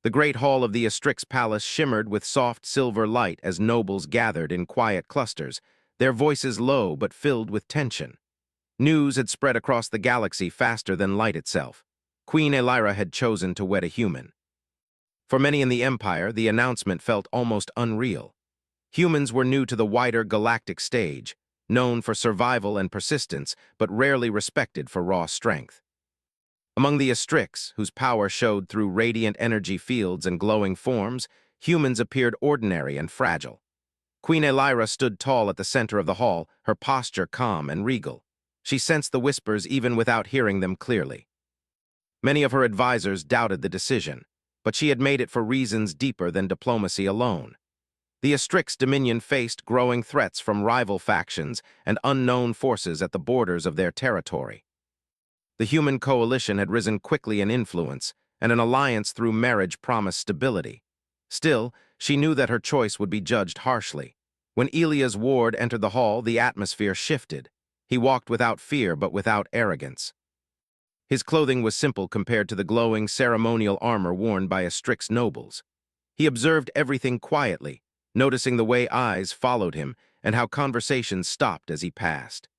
The great hall of the Strix Palace shimmered with soft silver light as nobles gathered in quiet clusters, their voices low but filled with tension. News had spread across the galaxy faster than light itself. Queen Elira had chosen to wed a human. For many in the Empire, the announcement felt almost unreal. Humans were new to the wider galactic stage, known for survival and persistence, but rarely respected for raw strength. Among the Strix, whose power showed through radiant energy fields and glowing forms, humans appeared ordinary and fragile. Queen Elira stood tall at the center of the hall, her posture calm and regal. She sensed the whispers even without hearing them clearly. Many of her advisors doubted the decision, but she had made it for reasons deeper than diplomacy alone. The Strix dominion faced growing threats from rival factions and unknown forces at the borders of their territory. The human coalition had risen quickly in influence, and an alliance through marriage promised stability. Still, she knew that her choice would be judged harshly. When Elia's ward entered the hall, the atmosphere shifted. He walked without fear but without arrogance. His clothing was simple compared to the glowing ceremonial armor worn by Strix nobles. He observed everything quietly, noticing the way eyes followed him and how conversations stopped as he passed.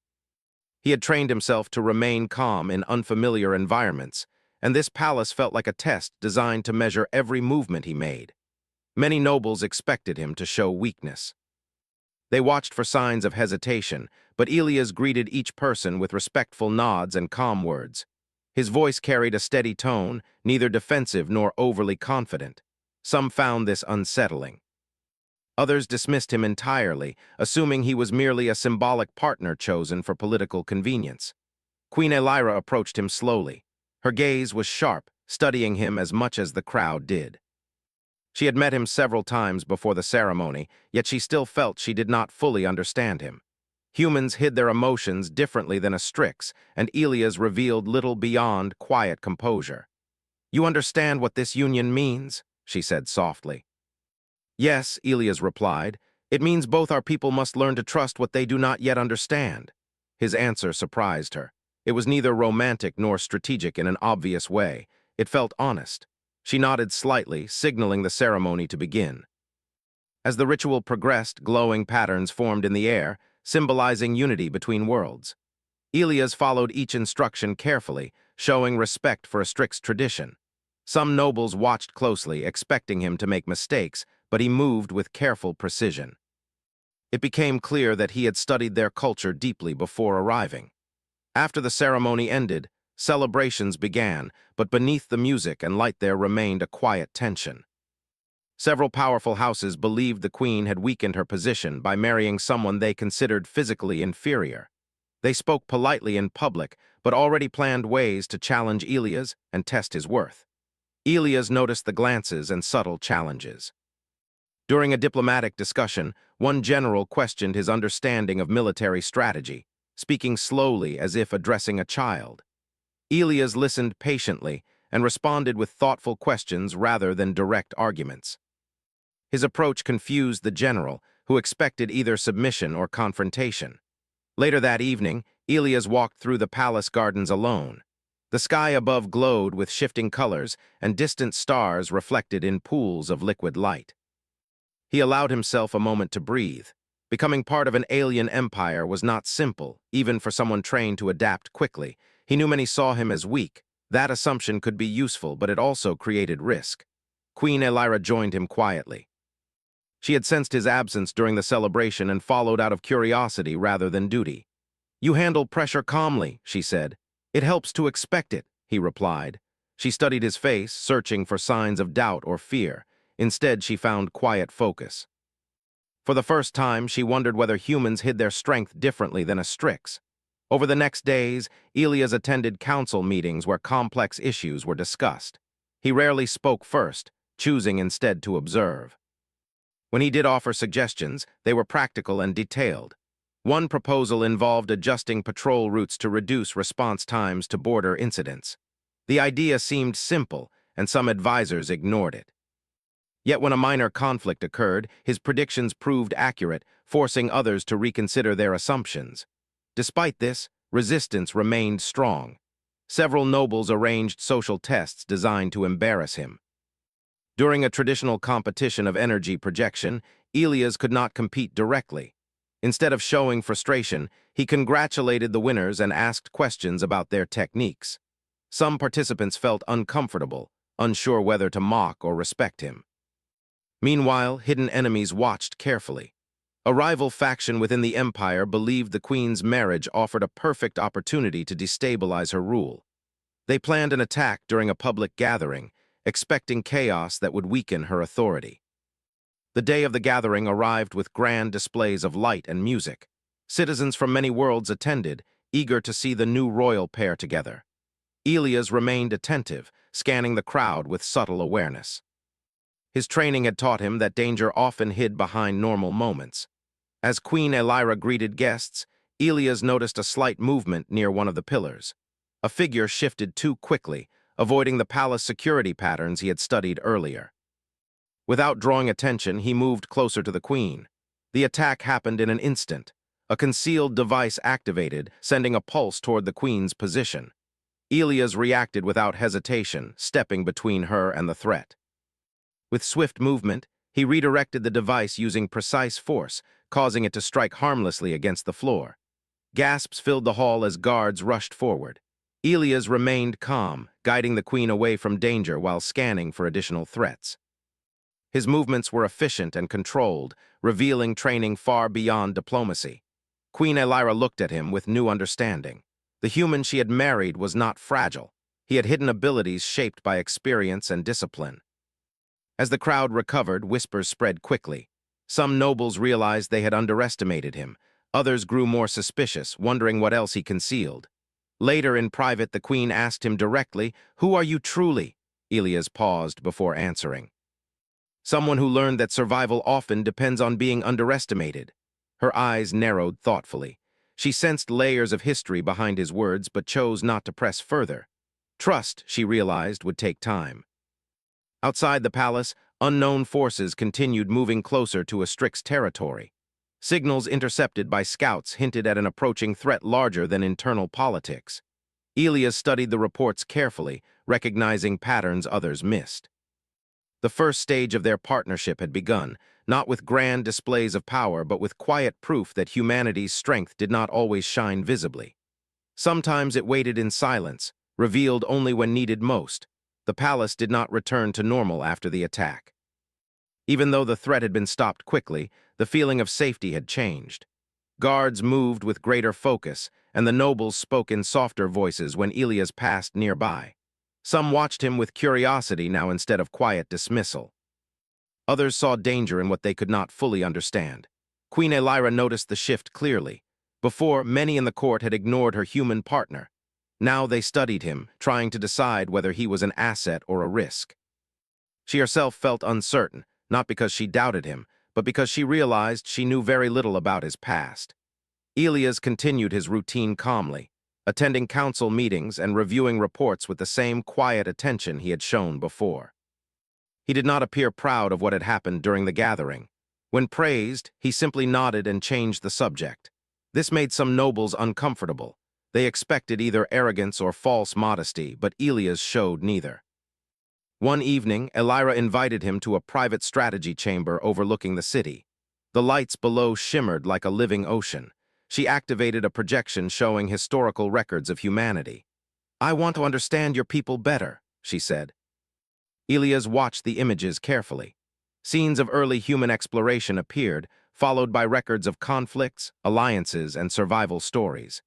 He had trained himself to remain calm in unfamiliar environments, and this palace felt like a test designed to measure every movement he made. Many nobles expected him to show weakness. They watched for signs of hesitation, but Elias greeted each person with respectful nods and calm words. His voice carried a steady tone, neither defensive nor overly confident. Some found this unsettling. Others dismissed him entirely, assuming he was merely a symbolic partner chosen for political convenience. Queen Elira approached him slowly. Her gaze was sharp, studying him as much as the crowd did. She had met him several times before the ceremony, yet she still felt she did not fully understand him. Humans hid their emotions differently than Strix, and Elias revealed little beyond quiet composure. "You understand what this union means?" she said softly. "Yes," Elias replied. "It means both our people must learn to trust what they do not yet understand." His answer surprised her. It was neither romantic nor strategic in an obvious way. It felt honest. She nodded slightly, signaling the ceremony to begin. As the ritual progressed, glowing patterns formed in the air, symbolizing unity between worlds. Elias followed each instruction carefully, showing respect for Strix tradition. Some nobles watched closely, expecting him to make mistakes, but he moved with careful precision. It became clear that he had studied their culture deeply before arriving. After the ceremony ended, celebrations began, but beneath the music and light there remained a quiet tension. Several powerful houses believed the queen had weakened her position by marrying someone they considered physically inferior. They spoke politely in public, but already planned ways to challenge Elias and test his worth. Elias noticed the glances and subtle challenges. During a diplomatic discussion, one general questioned his understanding of military strategy, speaking slowly as if addressing a child. Elias listened patiently and responded with thoughtful questions rather than direct arguments. His approach confused the general, who expected either submission or confrontation. Later that evening, Elias walked through the palace gardens alone. The sky above glowed with shifting colors, and distant stars reflected in pools of liquid light. He allowed himself a moment to breathe. Becoming part of an alien empire was not simple, even for someone trained to adapt quickly. He knew many saw him as weak. That assumption could be useful, but it also created risk. Queen Elira joined him quietly. She had sensed his absence during the celebration and followed out of curiosity rather than duty. "You handle pressure calmly," she said. "It helps to expect it," he replied. She studied his face, searching for signs of doubt or fear. Instead, she found quiet focus. For the first time, she wondered whether humans hid their strength differently than Strix. Over the next days, Elias attended council meetings where complex issues were discussed. He rarely spoke first, choosing instead to observe. When he did offer suggestions, they were practical and detailed. One proposal involved adjusting patrol routes to reduce response times to border incidents. The idea seemed simple, and some advisors ignored it. Yet when a minor conflict occurred, his predictions proved accurate, forcing others to reconsider their assumptions. Despite this, resistance remained strong. Several nobles arranged social tests designed to embarrass him. During a traditional competition of energy projection, Elias could not compete directly. Instead of showing frustration, he congratulated the winners and asked questions about their techniques. Some participants felt uncomfortable, unsure whether to mock or respect him. Meanwhile, hidden enemies watched carefully. A rival faction within the empire believed the queen's marriage offered a perfect opportunity to destabilize her rule. They planned an attack during a public gathering, expecting chaos that would weaken her authority. The day of the gathering arrived with grand displays of light and music. Citizens from many worlds attended, eager to see the new royal pair together. Elias remained attentive, scanning the crowd with subtle awareness. His training had taught him that danger often hid behind normal moments. As Queen Elira greeted guests, Elias noticed a slight movement near one of the pillars. A figure shifted too quickly, avoiding the palace security patterns he had studied earlier. Without drawing attention, he moved closer to the queen. The attack happened in an instant. A concealed device activated, sending a pulse toward the queen's position. Elias reacted without hesitation, stepping between her and the threat. With swift movement, he redirected the device using precise force, causing it to strike harmlessly against the floor. Gasps filled the hall as guards rushed forward. Elias remained calm, guiding the queen away from danger while scanning for additional threats. His movements were efficient and controlled, revealing training far beyond diplomacy. Queen Elira looked at him with new understanding. The human she had married was not fragile. He had hidden abilities shaped by experience and discipline. As the crowd recovered, whispers spread quickly. Some nobles realized they had underestimated him. Others grew more suspicious, wondering what else he concealed. Later, in private, the queen asked him directly, "Who are you truly?" Elias paused before answering. "Someone who learned that survival often depends on being underestimated." Her eyes narrowed thoughtfully. She sensed layers of history behind his words, but chose not to press further. Trust, she realized, would take time. Outside the palace, unknown forces continued moving closer to Astrix's territory. Signals intercepted by scouts hinted at an approaching threat larger than internal politics. Elias studied the reports carefully, recognizing patterns others missed. The first stage of their partnership had begun, not with grand displays of power, but with quiet proof that humanity's strength did not always shine visibly. Sometimes it waited in silence, revealed only when needed most. The palace did not return to normal after the attack. Even though the threat had been stopped quickly, the feeling of safety had changed. Guards moved with greater focus, and the nobles spoke in softer voices when Elias passed nearby. Some watched him with curiosity now instead of quiet dismissal. Others saw danger in what they could not fully understand. Queen Elira noticed the shift clearly. Before, many in the court had ignored her human partner. Now they studied him, trying to decide whether he was an asset or a risk. She herself felt uncertain, not because she doubted him, but because she realized she knew very little about his past. Elias continued his routine calmly, attending council meetings and reviewing reports with the same quiet attention he had shown before. He did not appear proud of what had happened during the gathering. When praised, he simply nodded and changed the subject. This made some nobles uncomfortable. They expected either arrogance or false modesty, but Elias showed neither. One evening, Elira invited him to a private strategy chamber overlooking the city. The lights below shimmered like a living ocean. She activated a projection showing historical records of humanity. "I want to understand your people better," she said. Elias watched the images carefully. Scenes of early human exploration appeared, followed by records of conflicts, alliances, and survival stories.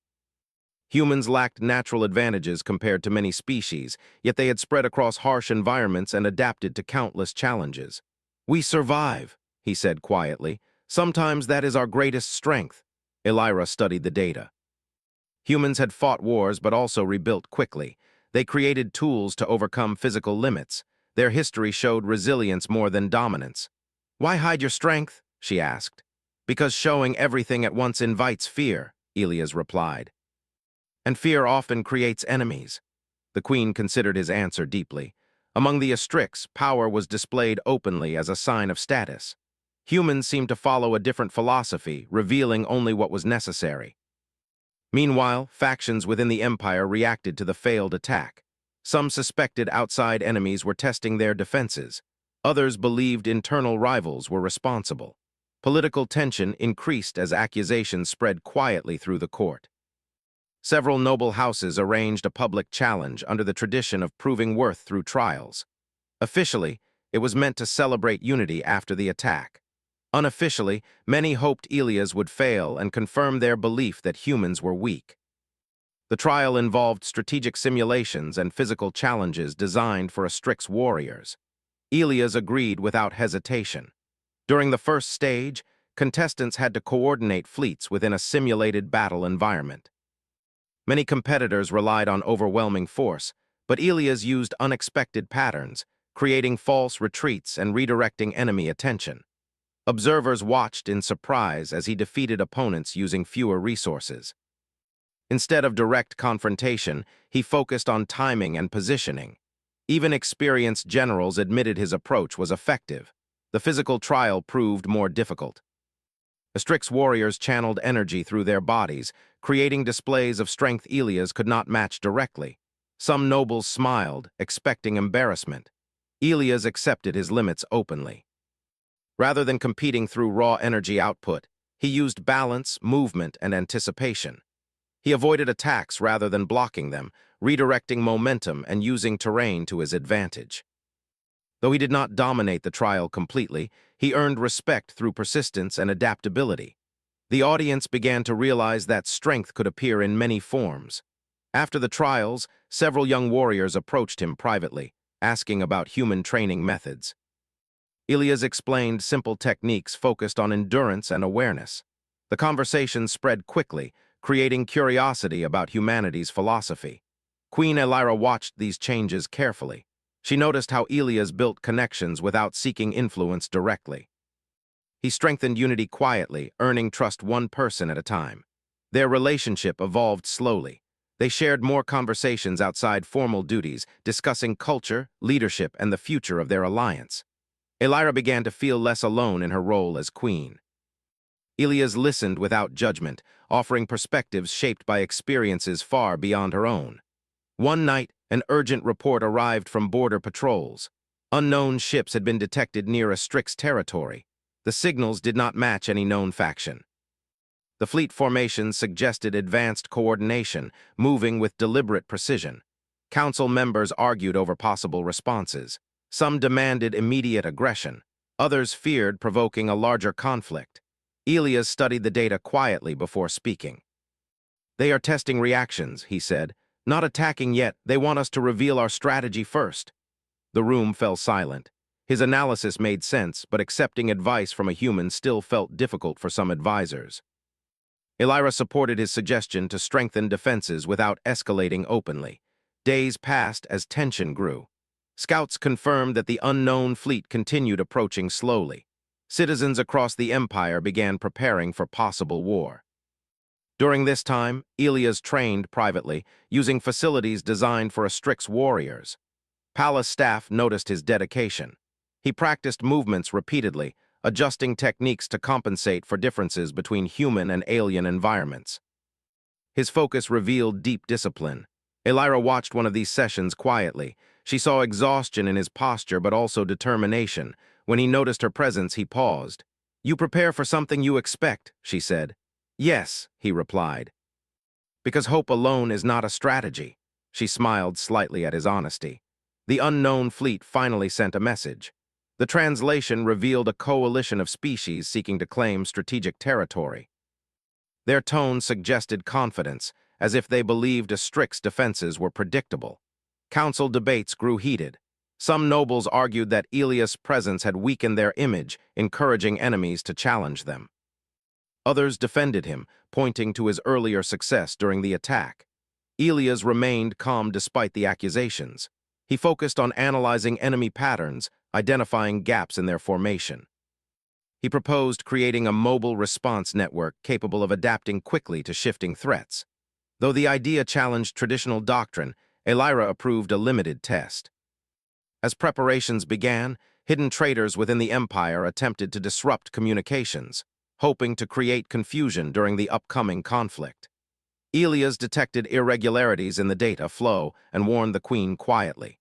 Humans lacked natural advantages compared to many species, yet they had spread across harsh environments and adapted to countless challenges. "We survive," he said quietly. "Sometimes that is our greatest strength." Elira studied the data. Humans had fought wars but also rebuilt quickly. They created tools to overcome physical limits. Their history showed resilience more than dominance. "Why hide your strength?" she asked. "Because showing everything at once invites fear," Elias replied. "And fear often creates enemies." The queen considered his answer deeply. Among the Astrix, power was displayed openly as a sign of status. Humans seemed to follow a different philosophy, revealing only what was necessary. Meanwhile, factions within the empire reacted to the failed attack. Some suspected outside enemies were testing their defenses. Others believed internal rivals were responsible. Political tension increased as accusations spread quietly through the court. Several noble houses arranged a public challenge under the tradition of proving worth through trials. Officially, it was meant to celebrate unity after the attack. Unofficially, many hoped Elias would fail and confirm their belief that humans were weak. The trial involved strategic simulations and physical challenges designed for Strix's warriors. Elias agreed without hesitation. During the first stage, contestants had to coordinate fleets within a simulated battle environment. Many competitors relied on overwhelming force, but Elias used unexpected patterns, creating false retreats and redirecting enemy attention. Observers watched in surprise as he defeated opponents using fewer resources. Instead of direct confrontation, he focused on timing and positioning. Even experienced generals admitted his approach was effective. The physical trial proved more difficult. Strix's warriors channeled energy through their bodies, creating displays of strength Elias could not match directly. Some nobles smiled, expecting embarrassment. Elias accepted his limits openly. Rather than competing through raw energy output, he used balance, movement, and anticipation. He avoided attacks rather than blocking them, redirecting momentum and using terrain to his advantage. Though he did not dominate the trial completely, he earned respect through persistence and adaptability. The audience began to realize that strength could appear in many forms. After the trials, several young warriors approached him privately, asking about human training methods. Elias explained simple techniques focused on endurance and awareness. The conversation spread quickly, creating curiosity about humanity's philosophy. Queen Elira watched these changes carefully. She noticed how Elias built connections without seeking influence directly. He strengthened unity quietly, earning trust one person at a time. Their relationship evolved slowly. They shared more conversations outside formal duties, discussing culture, leadership, and the future of their alliance. Elira began to feel less alone in her role as queen. Elias listened without judgment, offering perspectives shaped by experiences far beyond her own. One night, an urgent report arrived from border patrols. Unknown ships had been detected near Strix's territory. The signals did not match any known faction. The fleet formation suggested advanced coordination, moving with deliberate precision. Council members argued over possible responses. Some demanded immediate aggression. Others feared provoking a larger conflict. Elias studied the data quietly before speaking. "They are testing reactions," he said. "Not attacking yet, they want us to reveal our strategy first." The room fell silent. His analysis made sense, but accepting advice from a human still felt difficult for some advisors. Elira supported his suggestion to strengthen defenses without escalating openly. Days passed as tension grew. Scouts confirmed that the unknown fleet continued approaching slowly. Citizens across the empire began preparing for possible war. During this time, Elias trained privately, using facilities designed for Strix's warriors. Palace staff noticed his dedication. He practiced movements repeatedly, adjusting techniques to compensate for differences between human and alien environments. His focus revealed deep discipline. Elira watched one of these sessions quietly. She saw exhaustion in his posture but also determination. When he noticed her presence, he paused. "You prepare for something you expect," she said. "Yes," he replied. "Because hope alone is not a strategy." She smiled slightly at his honesty. The unknown fleet finally sent a message. The translation revealed a coalition of species seeking to claim strategic territory. Their tone suggested confidence, as if they believed Strix's defenses were predictable. Council debates grew heated. Some nobles argued that Elias' presence had weakened their image, encouraging enemies to challenge them. Others defended him, pointing to his earlier success during the attack. Elias remained calm despite the accusations. He focused on analyzing enemy patterns, identifying gaps in their formation. He proposed creating a mobile response network capable of adapting quickly to shifting threats. Though the idea challenged traditional doctrine, Elira approved a limited test. As preparations began, hidden traitors within the empire attempted to disrupt communications, hoping to create confusion during the upcoming conflict. Elias detected irregularities in the data flow and warned the queen quietly.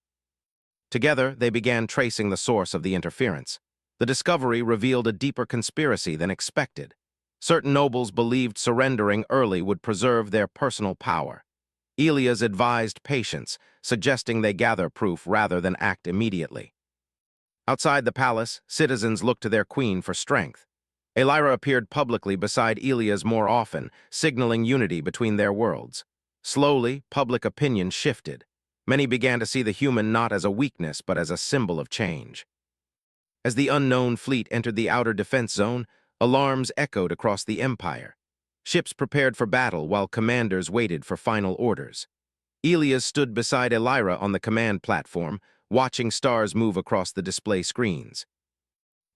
Together, they began tracing the source of the interference. The discovery revealed a deeper conspiracy than expected. Certain nobles believed surrendering early would preserve their personal power. Elias advised patience, suggesting they gather proof rather than act immediately. Outside the palace, citizens looked to their queen for strength. Elira appeared publicly beside Elias more often, signaling unity between their worlds. Slowly, public opinion shifted. Many began to see the human not as a weakness but as a symbol of change. As the unknown fleet entered the outer defense zone, alarms echoed across the empire. Ships prepared for battle while commanders waited for final orders. Elias stood beside Elira on the command platform, watching stars move across the display screens.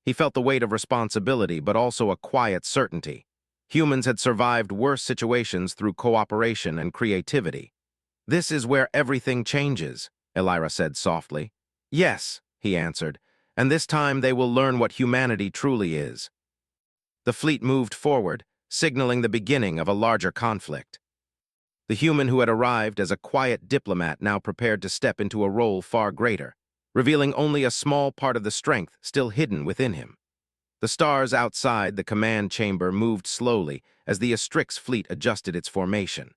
He felt the weight of responsibility, but also a quiet certainty. Humans had survived worse situations through cooperation and creativity. "This is where everything changes," Elira said softly. "Yes," he answered, "and this time they will learn what humanity truly is." The fleet moved forward, signaling the beginning of a larger conflict. The human who had arrived as a quiet diplomat now prepared to step into a role far greater, revealing only a small part of the strength still hidden within him. The stars outside the command chamber moved slowly as the Strix fleet adjusted its formation.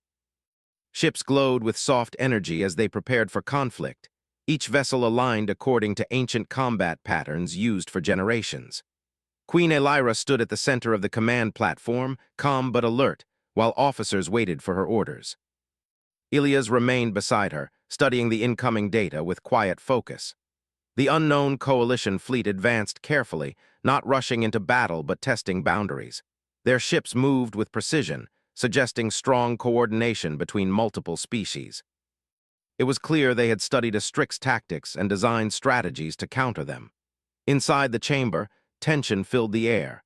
Ships glowed with soft energy as they prepared for conflict, each vessel aligned according to ancient combat patterns used for generations. Queen Elira stood at the center of the command platform, calm but alert, while officers waited for her orders. Elias remained beside her, studying the incoming data with quiet focus. The unknown coalition fleet advanced carefully, not rushing into battle but testing boundaries. Their ships moved with precision, suggesting strong coordination between multiple species. It was clear they had studied Strix tactics and designed strategies to counter them. Inside the chamber, tension filled the air.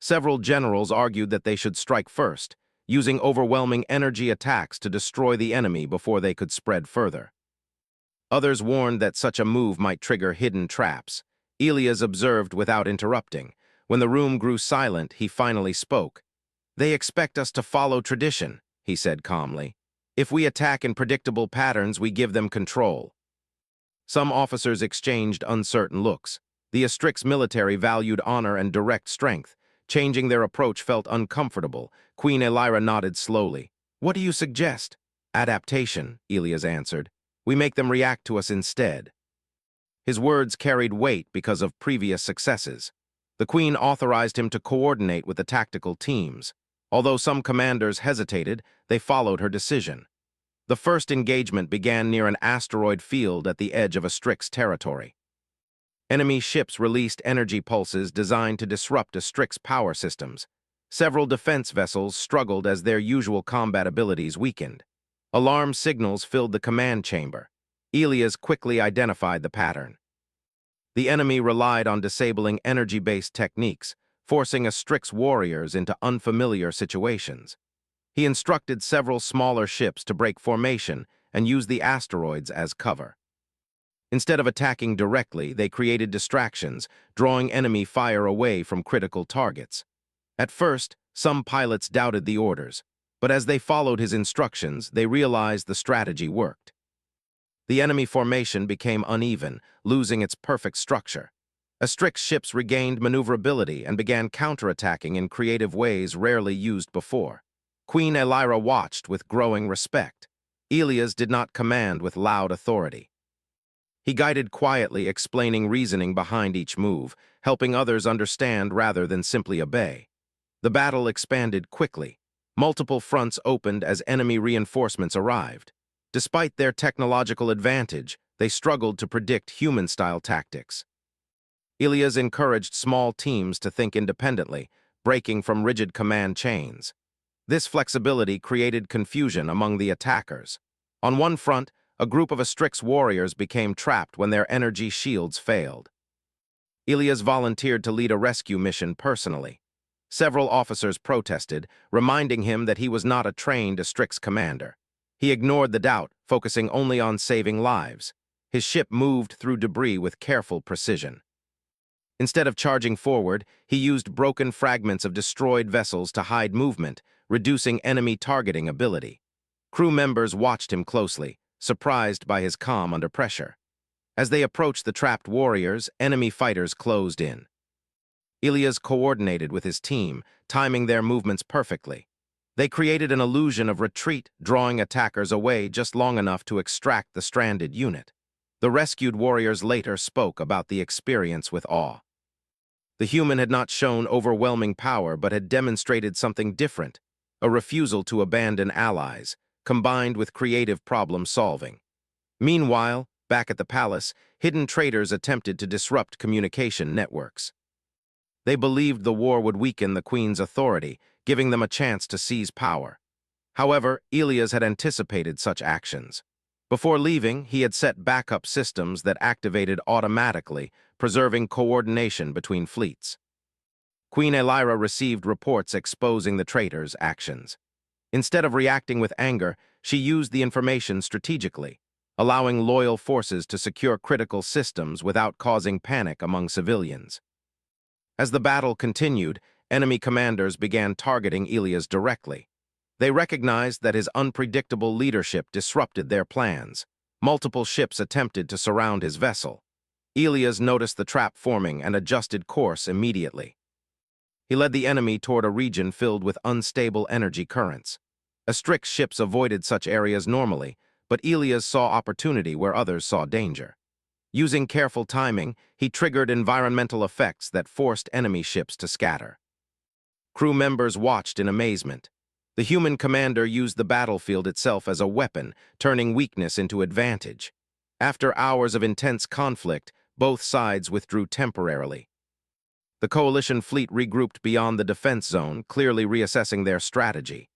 Several generals argued that they should strike first, using overwhelming energy attacks to destroy the enemy before they could spread further. Others warned that such a move might trigger hidden traps. Elias observed without interrupting. When the room grew silent, he finally spoke. "They expect us to follow tradition," he said calmly. "If we attack in predictable patterns, we give them control." Some officers exchanged uncertain looks. The Strix military valued honor and direct strength. Changing their approach felt uncomfortable. Queen Elira nodded slowly. "What do you suggest?" "Adaptation," Elias answered. "We make them react to us instead." His words carried weight because of previous successes. The Queen authorized him to coordinate with the tactical teams. Although some commanders hesitated, they followed her decision. The first engagement began near an asteroid field at the edge of Strix territory. Enemy ships released energy pulses designed to disrupt Strix power systems. Several defense vessels struggled as their usual combat abilities weakened. Alarm signals filled the command chamber. Elias quickly identified the pattern. The enemy relied on disabling energy-based techniques, forcing Strix warriors into unfamiliar situations. He instructed several smaller ships to break formation and use the asteroids as cover. Instead of attacking directly, they created distractions, drawing enemy fire away from critical targets. At first, some pilots doubted the orders, but as they followed his instructions, they realized the strategy worked. The enemy formation became uneven, losing its perfect structure. Strix ships regained maneuverability and began counterattacking in creative ways rarely used before. Queen Elira watched with growing respect. Elias did not command with loud authority. He guided quietly, explaining reasoning behind each move, helping others understand rather than simply obey. The battle expanded quickly. Multiple fronts opened as enemy reinforcements arrived. Despite their technological advantage, they struggled to predict human-style tactics. Elias encouraged small teams to think independently, breaking from rigid command chains. This flexibility created confusion among the attackers. On one front, a group of Strix warriors became trapped when their energy shields failed. Elias volunteered to lead a rescue mission personally. Several officers protested, reminding him that he was not a trained Strix commander. He ignored the doubt, focusing only on saving lives. His ship moved through debris with careful precision. Instead of charging forward, he used broken fragments of destroyed vessels to hide movement, reducing enemy targeting ability. Crew members watched him closely, surprised by his calm under pressure. As they approached the trapped warriors, enemy fighters closed in. Ilias coordinated with his team, timing their movements perfectly. They created an illusion of retreat, drawing attackers away just long enough to extract the stranded unit. The rescued warriors later spoke about the experience with awe. The human had not shown overwhelming power but had demonstrated something different, a refusal to abandon allies, combined with creative problem-solving. Meanwhile, back at the palace, hidden traitors attempted to disrupt communication networks. They believed the war would weaken the queen's authority, giving them a chance to seize power. However, Ilias had anticipated such actions. Before leaving, he had set backup systems that activated automatically, preserving coordination between fleets. Queen Elira received reports exposing the traitors' actions. Instead of reacting with anger, she used the information strategically, allowing loyal forces to secure critical systems without causing panic among civilians. As the battle continued, enemy commanders began targeting Ilias directly. They recognized that his unpredictable leadership disrupted their plans. Multiple ships attempted to surround his vessel. Ilias noticed the trap forming and adjusted course immediately. He led the enemy toward a region filled with unstable energy currents. Strix ships avoided such areas normally, but Ilias saw opportunity where others saw danger. Using careful timing, he triggered environmental effects that forced enemy ships to scatter. Crew members watched in amazement. The human commander used the battlefield itself as a weapon, turning weakness into advantage. After hours of intense conflict, both sides withdrew temporarily. The coalition fleet regrouped beyond the defense zone, clearly reassessing their strategy.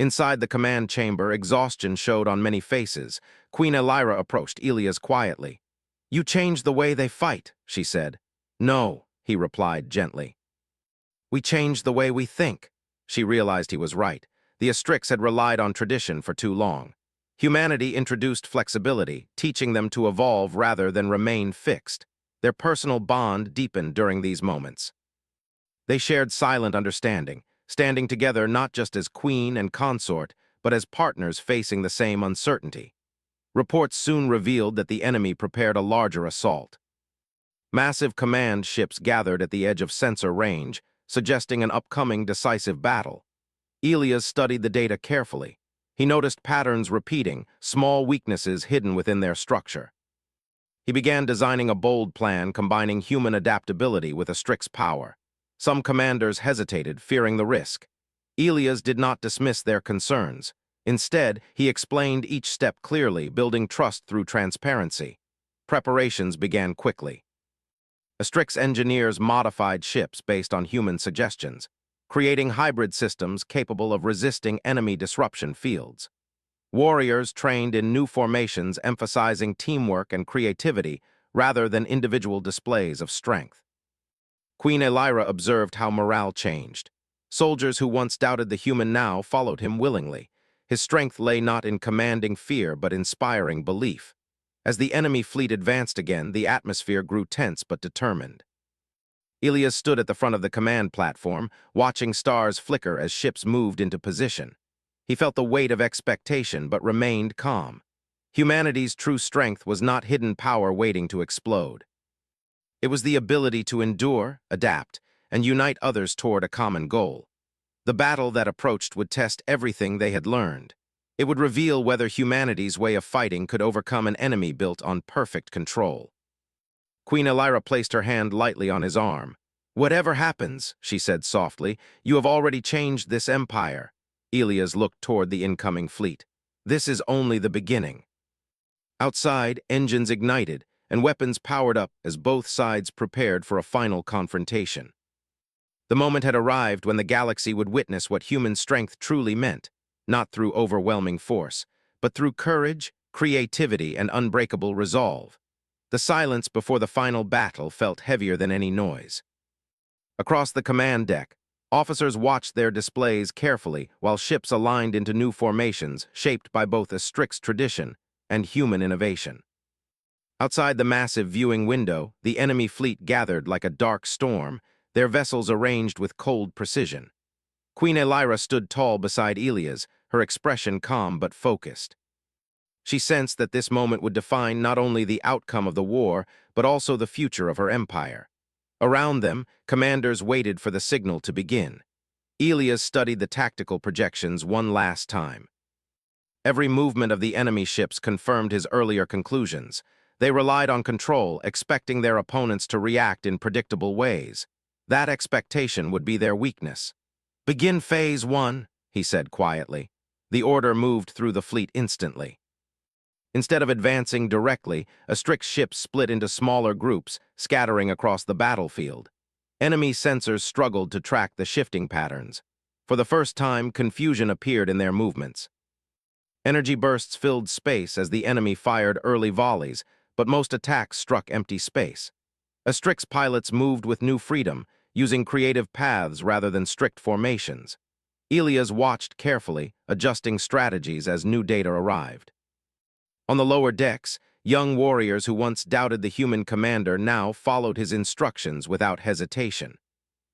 Inside the command chamber, exhaustion showed on many faces. Queen Elira approached Ilias quietly. "You changed the way they fight," she said. "No," he replied gently. "We changed the way we think." She realized he was right. The Strix had relied on tradition for too long. Humanity introduced flexibility, teaching them to evolve rather than remain fixed. Their personal bond deepened during these moments. They shared silent understanding, standing together not just as queen and consort, but as partners facing the same uncertainty. Reports soon revealed that the enemy prepared a larger assault. Massive command ships gathered at the edge of sensor range, suggesting an upcoming decisive battle. Ilias studied the data carefully. He noticed patterns repeating, small weaknesses hidden within their structure. He began designing a bold plan combining human adaptability with a Strix power. Some commanders hesitated, fearing the risk. Ilias did not dismiss their concerns. Instead, he explained each step clearly, building trust through transparency. Preparations began quickly. Strix engineers modified ships based on human suggestions, creating hybrid systems capable of resisting enemy disruption fields. Warriors trained in new formations emphasizing teamwork and creativity rather than individual displays of strength. Queen Elira observed how morale changed. Soldiers who once doubted the human now followed him willingly. His strength lay not in commanding fear but inspiring belief. As the enemy fleet advanced again, the atmosphere grew tense but determined. Ilias stood at the front of the command platform, watching stars flicker as ships moved into position. He felt the weight of expectation but remained calm. Humanity's true strength was not hidden power waiting to explode. It was the ability to endure, adapt, and unite others toward a common goal. The battle that approached would test everything they had learned. It would reveal whether humanity's way of fighting could overcome an enemy built on perfect control. Queen Elira placed her hand lightly on his arm. "Whatever happens," she said softly, "you have already changed this empire." Ilias looked toward the incoming fleet. "This is only the beginning." Outside, engines ignited, and weapons powered up as both sides prepared for a final confrontation. The moment had arrived when the galaxy would witness what human strength truly meant, not through overwhelming force, but through courage, creativity, and unbreakable resolve. The silence before the final battle felt heavier than any noise. Across the command deck, officers watched their displays carefully while ships aligned into new formations shaped by both a strict tradition and human innovation. Outside the massive viewing window, the enemy fleet gathered like a dark storm, their vessels arranged with cold precision. Queen Elira stood tall beside Ilias, her expression calm but focused. She sensed that this moment would define not only the outcome of the war, but also the future of her empire. Around them, commanders waited for the signal to begin. Elias studied the tactical projections one last time. Every movement of the enemy ships confirmed his earlier conclusions. They relied on control, expecting their opponents to react in predictable ways. That expectation would be their weakness. "Begin Phase 1, he said quietly. The order moved through the fleet instantly. Instead of advancing directly, Astrix ships split into smaller groups, scattering across the battlefield. Enemy sensors struggled to track the shifting patterns. For the first time, confusion appeared in their movements. Energy bursts filled space as the enemy fired early volleys, but most attacks struck empty space. Astrix pilots moved with new freedom, using creative paths rather than strict formations. Elias watched carefully, adjusting strategies as new data arrived. On the lower decks, young warriors who once doubted the human commander now followed his instructions without hesitation.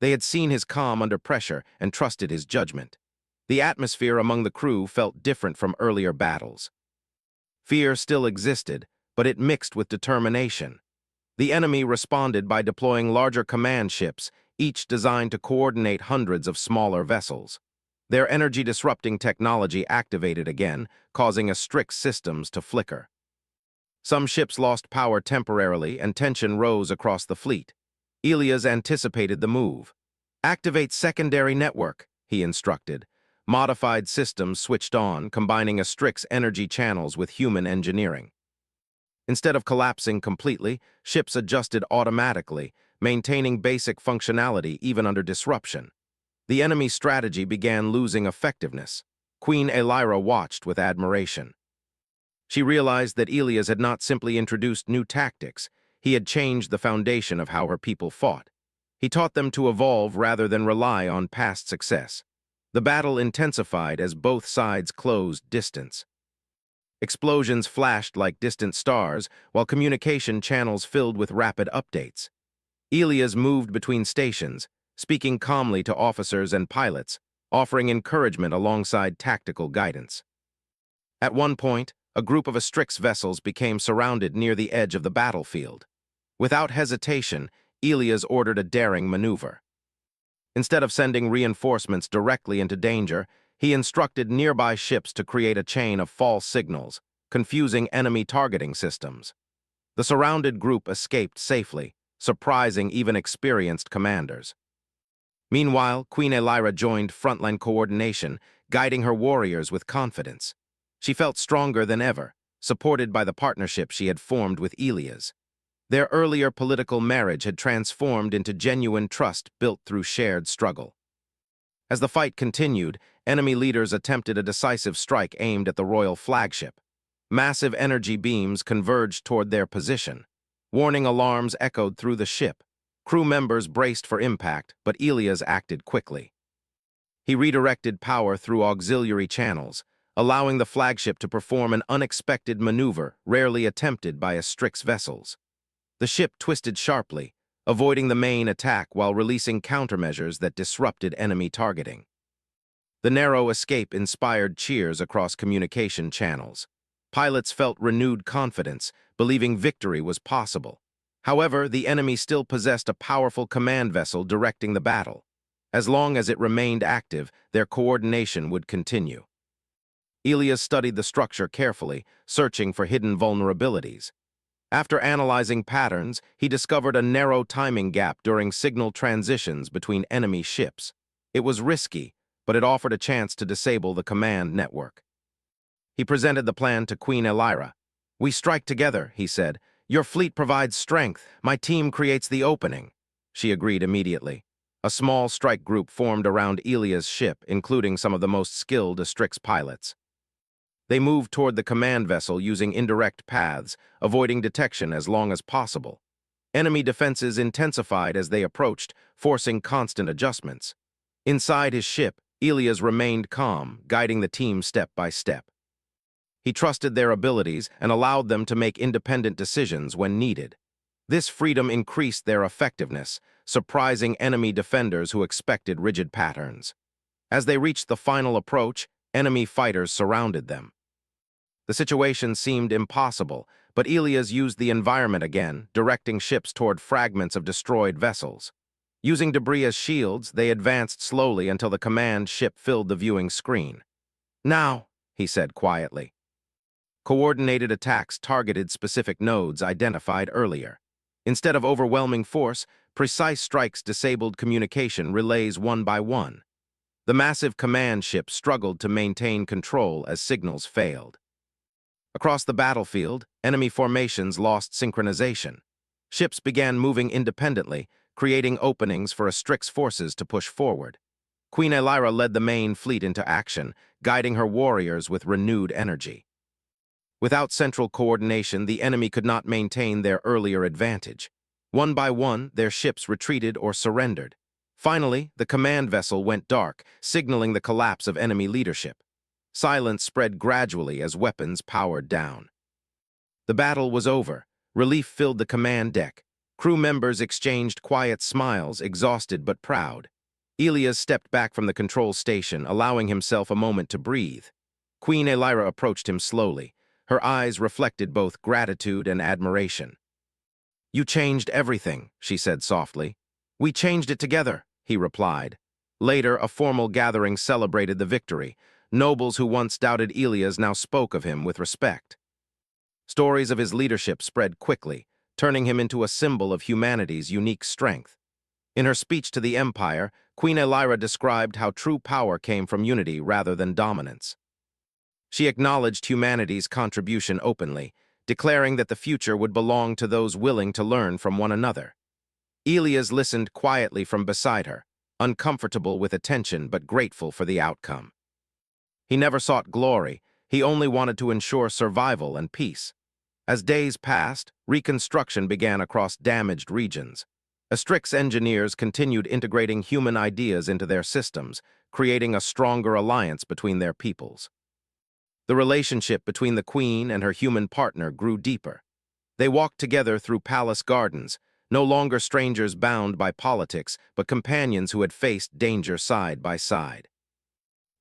They had seen his calm under pressure and trusted his judgment. The atmosphere among the crew felt different from earlier battles. Fear still existed, but it mixed with determination. The enemy responded by deploying larger command ships, each designed to coordinate hundreds of smaller vessels. Their energy-disrupting technology activated again, causing Astrix systems to flicker. Some ships lost power temporarily, and tension rose across the fleet. Elias anticipated the move. "Activate secondary network," he instructed. Modified systems switched on, combining Astrix energy channels with human engineering. Instead of collapsing completely, ships adjusted automatically, maintaining basic functionality even under disruption. The enemy's strategy began losing effectiveness. Queen Elira watched with admiration. She realized that Elias had not simply introduced new tactics, he had changed the foundation of how her people fought. He taught them to evolve rather than rely on past success. The battle intensified as both sides closed distance. Explosions flashed like distant stars, while communication channels filled with rapid updates. Elias moved between stations, speaking calmly to officers and pilots, offering encouragement alongside tactical guidance. At one point, a group of Astrix vessels became surrounded near the edge of the battlefield. Without hesitation, Elias ordered a daring maneuver. Instead of sending reinforcements directly into danger, he instructed nearby ships to create a chain of false signals, confusing enemy targeting systems. The surrounded group escaped safely, surprising even experienced commanders. Meanwhile, Queen Elira joined frontline coordination, guiding her warriors with confidence. She felt stronger than ever, supported by the partnership she had formed with Elias. Their earlier political marriage had transformed into genuine trust built through shared struggle. As the fight continued, enemy leaders attempted a decisive strike aimed at the royal flagship. Massive energy beams converged toward their position. Warning alarms echoed through the ship. Crew members braced for impact, but Elias acted quickly. He redirected power through auxiliary channels, allowing the flagship to perform an unexpected maneuver rarely attempted by Astrix vessels. The ship twisted sharply, avoiding the main attack while releasing countermeasures that disrupted enemy targeting. The narrow escape inspired cheers across communication channels. Pilots felt renewed confidence, believing victory was possible. However, the enemy still possessed a powerful command vessel directing the battle. As long as it remained active, their coordination would continue. Elias studied the structure carefully, searching for hidden vulnerabilities. After analyzing patterns, he discovered a narrow timing gap during signal transitions between enemy ships. It was risky, but it offered a chance to disable the command network. He presented the plan to Queen Elira. "We strike together," he said. "Your fleet provides strength. My team creates the opening." She agreed immediately. A small strike group formed around Elias' ship, including some of the most skilled Astrix pilots. They moved toward the command vessel using indirect paths, avoiding detection as long as possible. Enemy defenses intensified as they approached, forcing constant adjustments. Inside his ship, Elias remained calm, guiding the team step by step. He trusted their abilities and allowed them to make independent decisions when needed. This freedom increased their effectiveness, surprising enemy defenders who expected rigid patterns. As they reached the final approach, enemy fighters surrounded them. The situation seemed impossible, but Elias used the environment again, directing ships toward fragments of destroyed vessels. Using debris as shields, they advanced slowly until the command ship filled the viewing screen. "Now," he said quietly. Coordinated attacks targeted specific nodes identified earlier. Instead of overwhelming force, precise strikes disabled communication relays one by one. The massive command ship struggled to maintain control as signals failed. Across the battlefield, enemy formations lost synchronization. Ships began moving independently, creating openings for Astrix forces to push forward. Queen Elira led the main fleet into action, guiding her warriors with renewed energy. Without central coordination, the enemy could not maintain their earlier advantage. One by one, their ships retreated or surrendered. Finally, the command vessel went dark, signaling the collapse of enemy leadership. Silence spread gradually as weapons powered down. The battle was over. Relief filled the command deck. Crew members exchanged quiet smiles, exhausted but proud. Elias stepped back from the control station, allowing himself a moment to breathe. Queen Elira approached him slowly. Her eyes reflected both gratitude and admiration. "You changed everything," she said softly. "We changed it together," he replied. Later, a formal gathering celebrated the victory. Nobles who once doubted Elias now spoke of him with respect. Stories of his leadership spread quickly, turning him into a symbol of humanity's unique strength. In her speech to the Empire, Queen Elira described how true power came from unity rather than dominance. She acknowledged humanity's contribution openly, declaring that the future would belong to those willing to learn from one another. Elias listened quietly from beside her, uncomfortable with attention but grateful for the outcome. He never sought glory, he only wanted to ensure survival and peace. As days passed, reconstruction began across damaged regions. Astrix engineers continued integrating human ideas into their systems, creating a stronger alliance between their peoples. The relationship between the queen and her human partner grew deeper. They walked together through palace gardens, no longer strangers bound by politics, but companions who had faced danger side by side.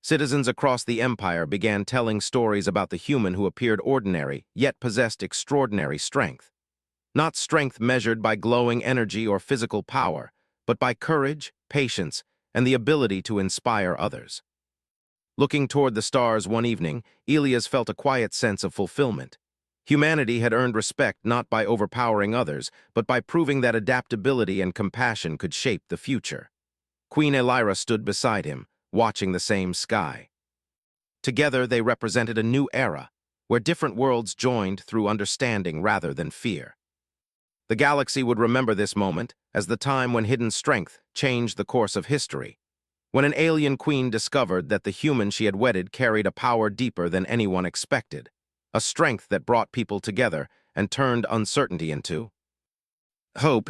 Citizens across the empire began telling stories about the human who appeared ordinary, yet possessed extraordinary strength. Not strength measured by glowing energy or physical power, but by courage, patience, and the ability to inspire others. Looking toward the stars one evening, Elias felt a quiet sense of fulfillment. Humanity had earned respect not by overpowering others, but by proving that adaptability and compassion could shape the future. Queen Elira stood beside him, watching the same sky. Together they represented a new era, where different worlds joined through understanding rather than fear. The galaxy would remember this moment as the time when hidden strength changed the course of history, when an alien queen discovered that the human she had wedded carried a power deeper than anyone expected, a strength that brought people together and turned uncertainty into hope.